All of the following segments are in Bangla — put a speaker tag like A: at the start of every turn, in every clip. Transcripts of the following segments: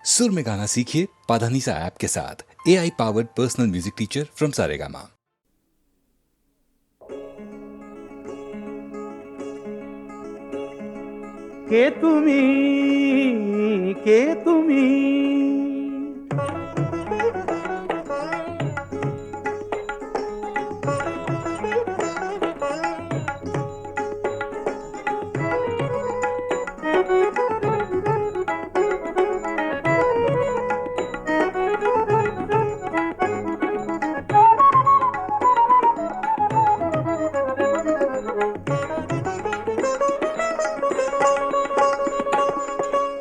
A: सुर में गाना सीखिए पाधानीसा ऐप के साथ। AI powered personal music teacher from Saregama.
B: কে তুমি, কে তুমি,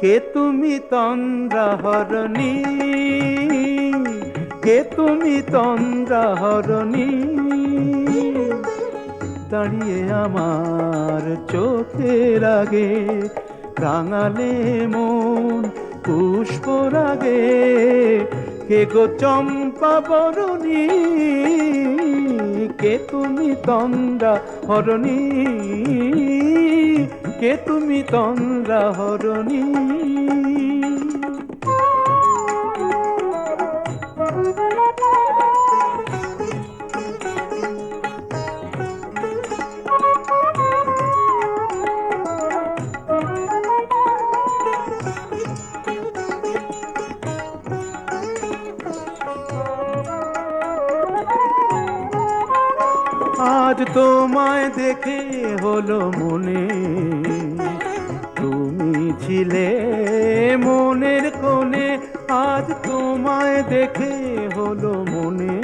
B: কে তুমি তন্দ্রাহরণী, কে তুমি তন্দ্রাহরণী, দাঁড়িয়ে আমার চোখের আগে রাঙালে মন পুষ্পরাগে। কে গো চম্পা বরণী, কে তুমি তন্দ্রাহরণী, কে তুমি তন্দ্রাহরণী। আজ তোমায় দেখে হলো মনে, তুমি ছিলে মনের কোণে। আজ তোমায় দেখে হলো মনে,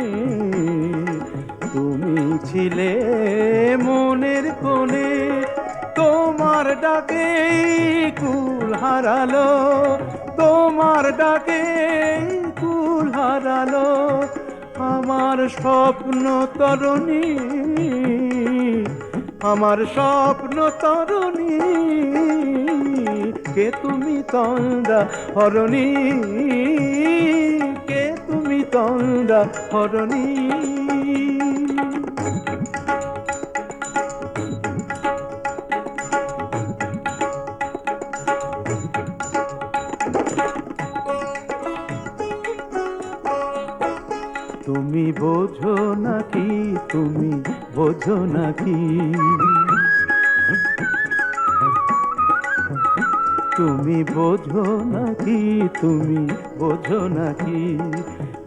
B: তুমি ছিলে মনের কোণে। তোমার ডাকে কুল হারালো, তোমার ডাকে কুল হারালো আমার স্বপ্ন তরুণী, আমার স্বপ্ন তরুণী। কে তুমি তন্দ্রাহরণী, কে তুমি তন্দ্রাহরণী। তুমি বোঝো নাকি, তুমি বোঝো নাকি, তুমি বোঝো নাকি, তুমি বোঝো নাকি।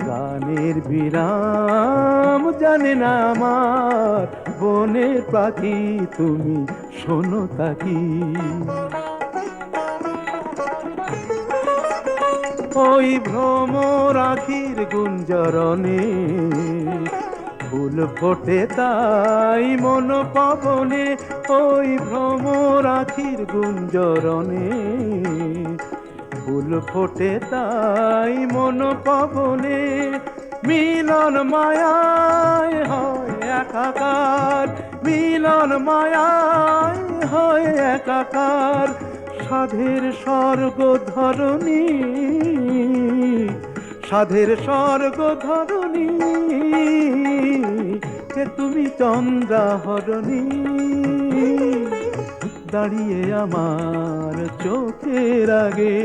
B: গানের বিরাম জানে না আমার বনের পাখি, তুমি শোনো তাকি। ওই ভ্রমর আখির গুঞ্জরণে ফুল ফোটে তাই মন পবনে। ওই ভ্রমর আখির গুঞ্জরণে ফুল ফোটে তাই মন পবনে। মিলন মায়ায় হয় একাকার, মিলন মায়ায় হয় একাকার। সাধের স্বর্গ ধরণী, সাধের স্বর্গ ধরণী। কে তুমি তন্দ্রাহরণী, দাঁড়িয়ে আমার চোখের আগে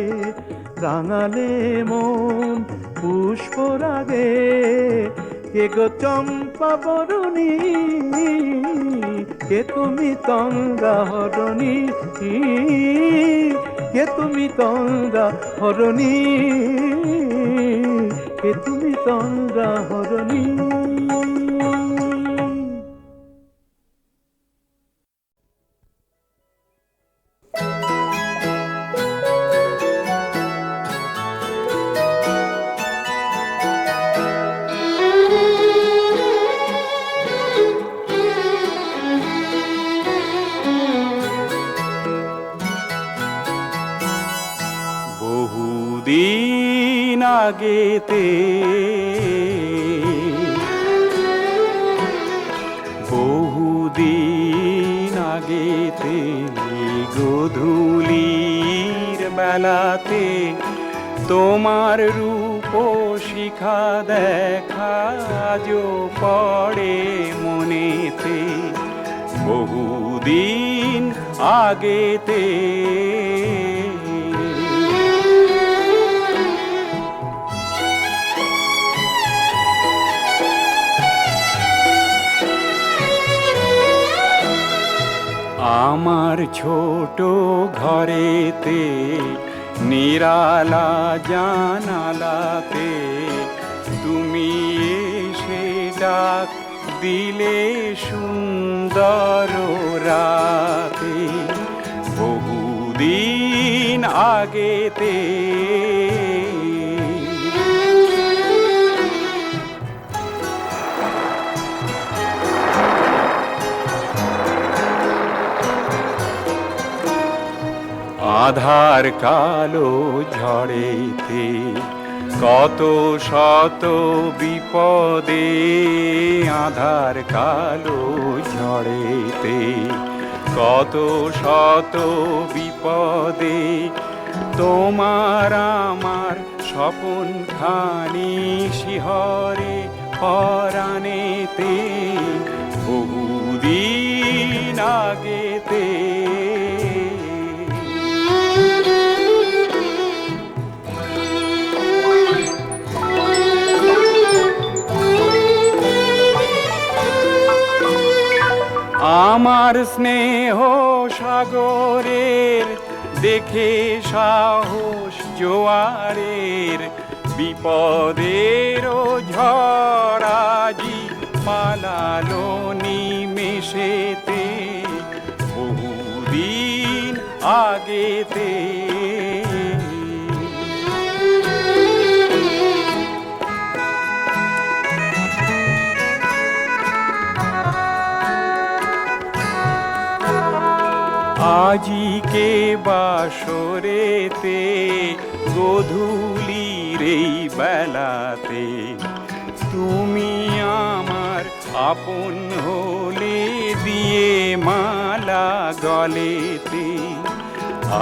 B: রাঙালে মন পুষ্পরাগে। কে গো চম্পা বরণী, কে তুমি তন্দ্রাহরণী, কে তুমি তন্দ্রাহরণী, কে তুমি তন্দ্রাহরণী। বহুদিন আগেতে, বহুদিন আগেতে গোধূলির বেলাতে তোমার রূপ শিখা দেখা আজও পড়ে মনেতে। বহুদিন আগেতে
C: আমার ছোট ঘরেতে নিরালা জানালাতে তুমি এসে ডাক দিলে সুন্দর রাতে, বহুদিন আগেতে। আধার কালো ঝড়েতে কত শত বিপদে, আধার কালো ঝড়েতে কত শত বিপদে, তোমার আমার স্বপন খানি শিহরে পরাণেতে, বহুদিন আগেতে। আমার স্নেহ সাগরের দেখে সাহস জোয়ারের, বিপদের ঝড়াজি পালালো নিমেষেতে, বহুদিন আগেতে। আজিকে বাসরেতে গধূলির এই বেলাতে, তুমি আমার আপন হলে দিয়ে মালা গলেতে,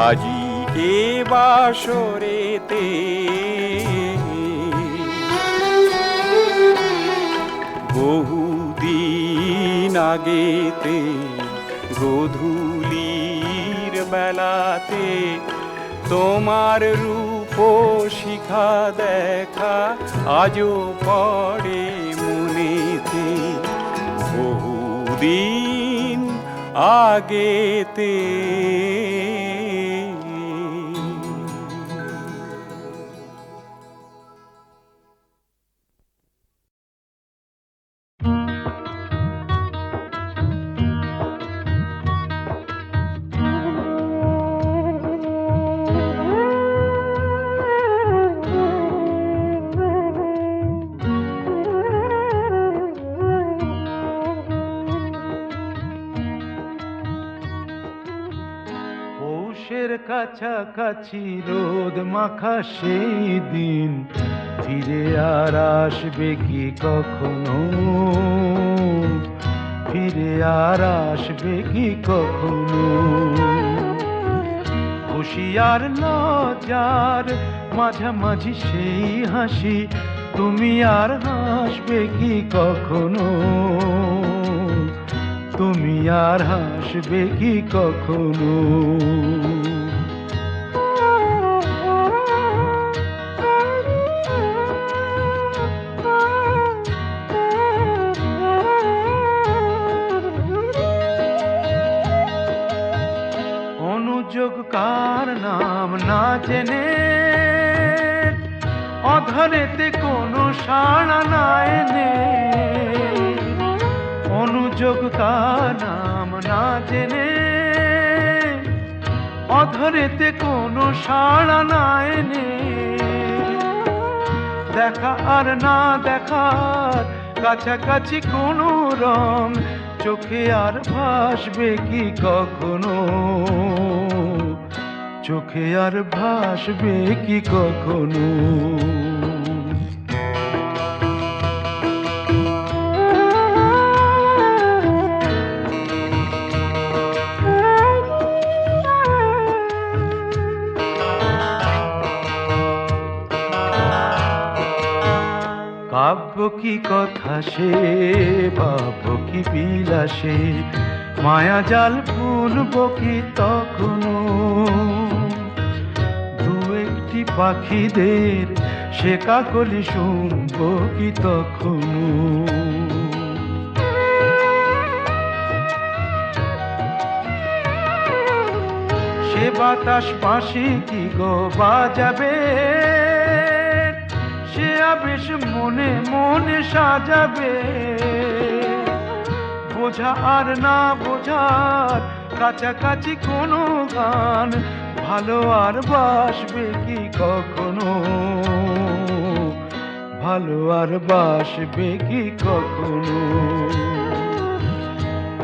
C: আজিকে বাসরেতে বহুদিন আগেতে, গধূলির বেলাতে তোমার রূপ শিখা দেখা আজও পড়ে মনেতে, বহুদিন আগেতে।
B: কাছাকাছি রোদ মাখা সেই দিন ফিরে আর আসবে কি কখনো, ফিরে আর আসবে কি কখনো। খুশি আর লজ্জার মাঝামাঝি সেই হাসি, তুমি আর হাসবে কি কখনো, তুমি আর হাসবে কি কখনো। অনুযোগ কার নাম না জেনে অধরেতে কোনো সাড়া না এনে, অনুযোগ কার নাম না জেনে অধরেতে কোনো সাড়া না এনে, দেখা আর না দেখার কাছাকাছি কোনো রং, চোখে আর ভাসবে কি কখনো, চোখে আর ভাসবে কি কখনো। কাব্য কি কথা সে, ভাবব কি বিলাসে, মায়া জাল বুনব কি তখনো, দু একটি পাখিদের সে কাকলি শুনব কি তখনো। সে বাতাস পাশে কি গো বাজাবে, সে আবেশ মনে মনে সাজাবে। বোঝা আর না বোঝার কাছাকাছি কোনো গান, ভালো আর বাসবে কি কখনো, ভালো আর বাসবে কি কখনো।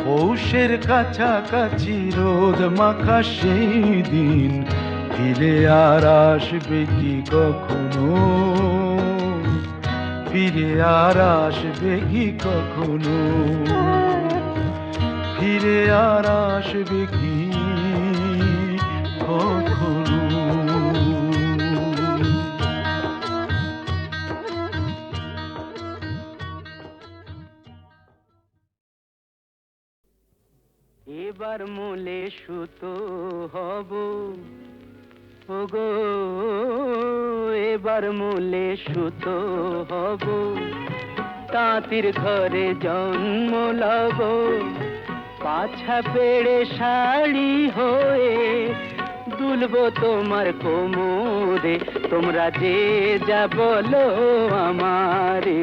B: পৌষের কাছাকাছি রোদ মাখা সেই দিন ফিরে আর আসবে কি কখনো, ফিরে আর আসবে কি কখনো, ফিরে আর আসবে কি কখনো।
D: এবার মূলে সুতো হব ওগো, এবার মূলে সুতো হব, তাঁতির ঘরে জন্ম লব। পাছা পেড়ে শাড়ি হয়ে দুলবো তোমার কোমরে, তোমরা যে যা বলো আমারে।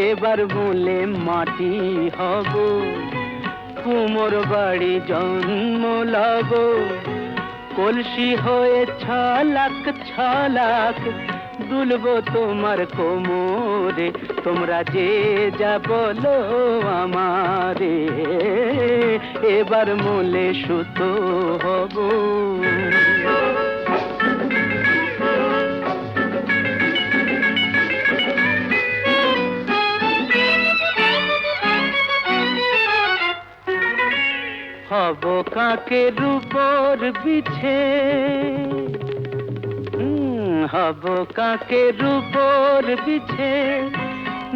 D: এবার মূলে মাটি হব, কুমোর বাড়ি জন্ম লব। কলসি হয়ে ছলাক ছলাক দুলবো তোমার কোমরে, তোমরা যে যা বলো আমারে। এবার মূলে সুতো হব। হব কাকের উপর বিছে, হব কাকের উপর বিছে,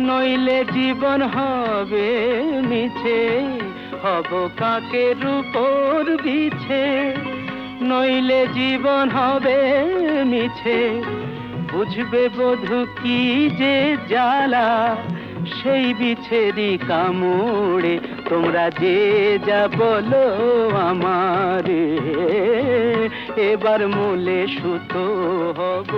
D: নইলে জীবন হবে মিছে। হব কাকের উপর বিছে, নইলে জীবন হবে মিছে। বুঝবে বধূ কি যে জ্বালা সেই বিছেরি কামড়ে, তোমরা যে যা বলো আমারে। এবার মূলে সুতো হব।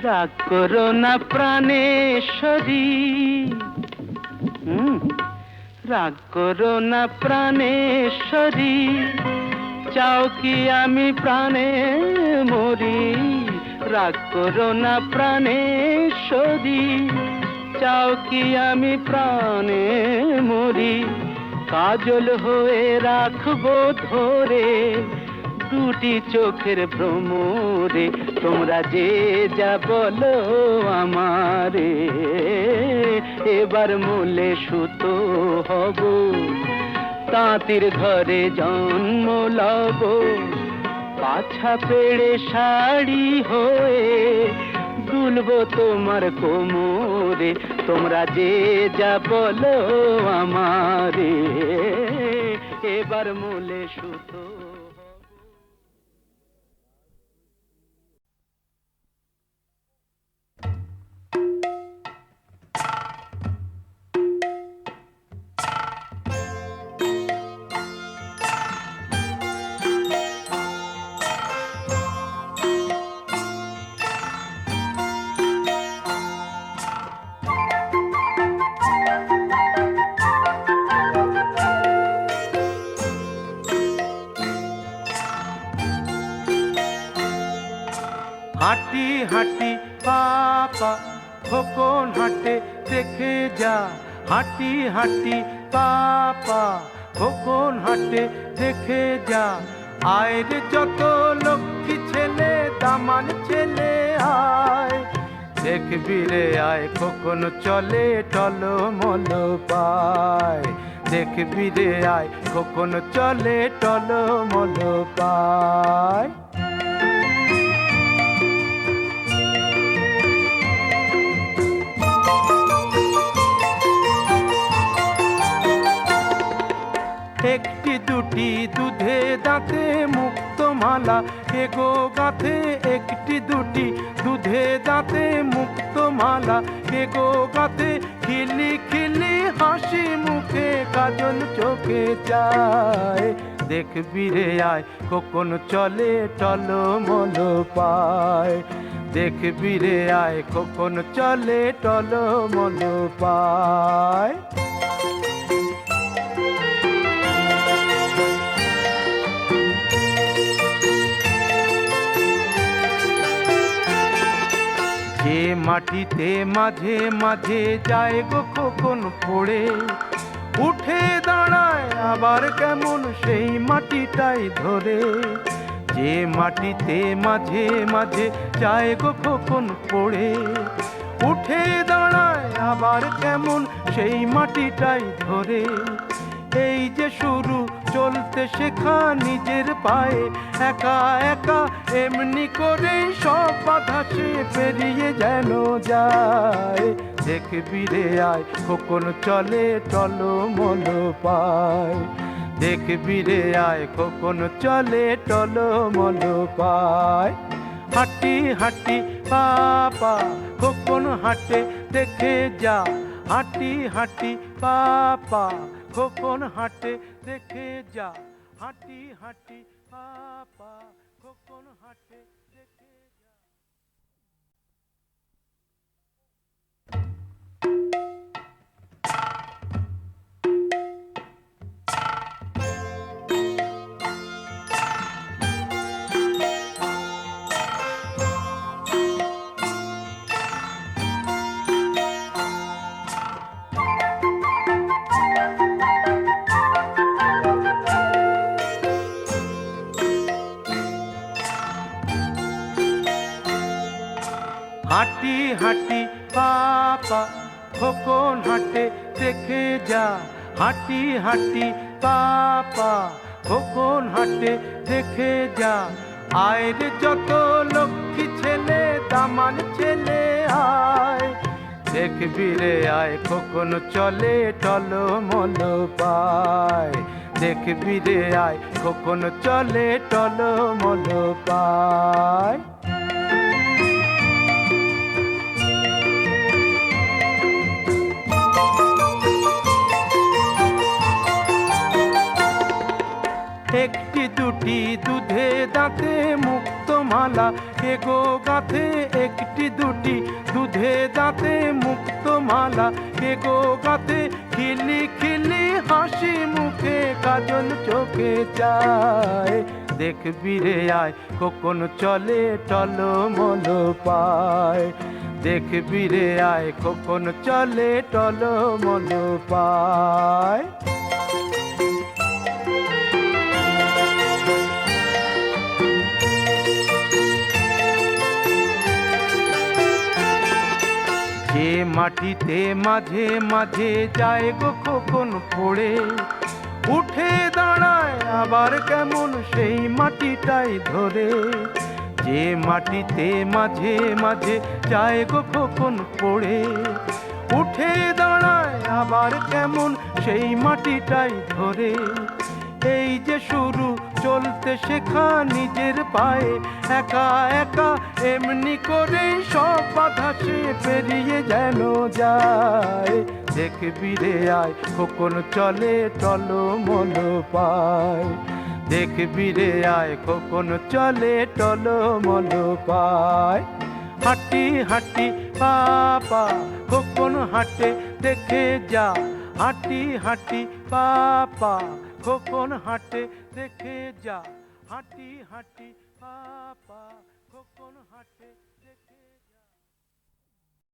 D: রাগ করো না প্রাণেশ্বরী, রাগ করো না প্রাণেশ্বরী, চাও কি আমি প্রাণে মরি। রাগ করো না প্রাণেশ্বরী, চাও কি আমি প্রাণে মরি। কাজল হয়ে রাখবো ধরে দুটি চোখের ভ্রমরে, তোমরা যে যা বলো আমারে। এবার মূলে সুতো হব, তাঁতির ঘরে জন্ম লব। পাছা পেড়ে শাড়ি হয়ে দুলবো তোমার কোমরে, তোমরা যে যা বলো আমারে। এবার মূলে সুতো।
B: হাঁটি হাঁটি পাপা খোকন হাঁটে দেখে যা, হাঁটি হাঁটি পাপা খোকন হাঁটে দেখে যা। আয় রে যত লক্ষ্মী ছেলে দামান ছেলে আয়, দেখবি রে আয় খোকন চলে টলমল পায়। দেখবি রে আয় খোকন চলে টলমল পায়। একটি দুটি একটি দুধে দাঁতে মুক্ত মালা এগো গাঁথে একটি দুটি দুধে দাঁতে মুক্ত মালা এগো গাঁথে খিলি খিলি হাসি মুখে কাজল চোখে যায় দেখবি রে আয় খোকন চলে টলমল পায় দেখবি রে আয় খোকন চলে টলমল পায় যে মাটিতে মাঝে মাঝে যায় গো খোকন পড়ে উঠে দাঁড়ায় আবার কেমন সেই মাটিটাই ধরে যে মাটিতে মাঝে মাঝে যায় গো খোকন পড়ে উঠে দাঁড়ায় আবার কেমন সেই মাটিটাই ধরে এই যে শুরু চলতে শেখা নিজের পায়ে একা একা এমনি করে সব বাধা সে পেরিয়ে যেন যায় দেখবি রে আয় খোকন চলে টলমল পায় দেখবি রে আয় খোকন চলে টলমল পায় হাঁটি হাঁটি পাপা খোকন হাঁটে দেখে যা হাঁটি হাঁটি পাপা খোকন হাঁটে দেখে যা হাঁটি হাঁটি পাপা খোকন হাঁটে দেখে যা হাঁটি হাঁটি পাপা খোকন হাঁটে দেখে যা হাঁটি হাঁটি পাপা খোকন হাঁটে দেখে যা আয় রে যত লক্ষ্মী ছেলে দামান ছেলে আয় দেখবি রে আয় খোকন চলে টলমল পায় দেখবি রে আয় খোকন চলে টলমল পায় একটি দুটি দুধে দাঁতে মুক্ত মালা এগো গাঁথে একটি দুটি দুধে দাঁতে মুক্ত মালা এগো গাঁথে খিলি খিলি হাসি মুখে কাজল চোখে যায় দেখবি রে আয় খোকন চলে টলমল পায় দেখবি রে আয় খোকন চলে টলমল পায় যে মাটিতে মাঝে মাঝে যায় গো খোকন পড়ে উঠে দাঁড়ায় আবার কেমন সেই মাটিটাই ধরে যে মাটিতে মাঝে মাঝে যায় গো খোকন পড়ে উঠে দাঁড়ায় আবার কেমন সেই মাটিটাই ধরে এই যে শুরু চলতে শেখা নিজের পায়ে একা একা এমনি করে সব বাধা সে পেরিয়ে যেন যায় দেখবি রে আয় খোকন চলে টলমল পায় দেখবি রে আয় খোকন চলে টলমল পায় হাঁটি হাঁটি পাপা খোকন হাঁটে দেখে যা হাঁটি হাঁটি পাপা খোকন হাঁটে দেখে যা হাঁটি হাঁটি পাপা খোকন হাঁটে